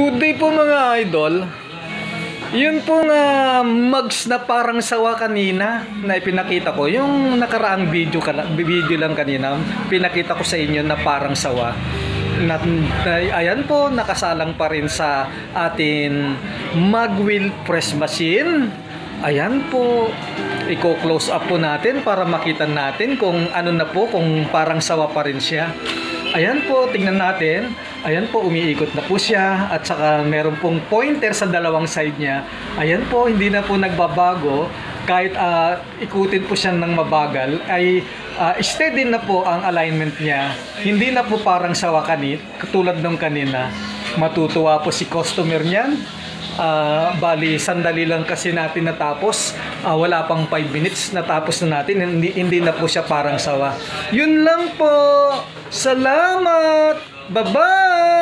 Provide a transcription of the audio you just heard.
Good day po mga idol. Yun pong mugs na parang sawa kanina na ipinakita ko, yung nakaraang video lang kanina, pinakita ko sa inyo na parang sawa. Ayan po, nakasalang pa rin sa atin mag-wheel press machine. Ayan po, i-close up po natin para makita natin kung ano na po, kung parang sawa pa rin siya. Ayan po, tingnan natin. Ayan po, umiikot na po siya. At saka meron pong pointer sa dalawang side niya. Ayan po, hindi na po nagbabago. Kahit ikutin po siya ng mabagal, ay steady na po ang alignment niya. Hindi na po parang sawa katulad ng kanina. Matutuwa po si customer niyan. Bali, sandali lang kasi natin natapos. Wala pang 5 minutes, natapos na natin. Hindi na po siya parang sawa. Yun lang po. Salamat! Bye-bye!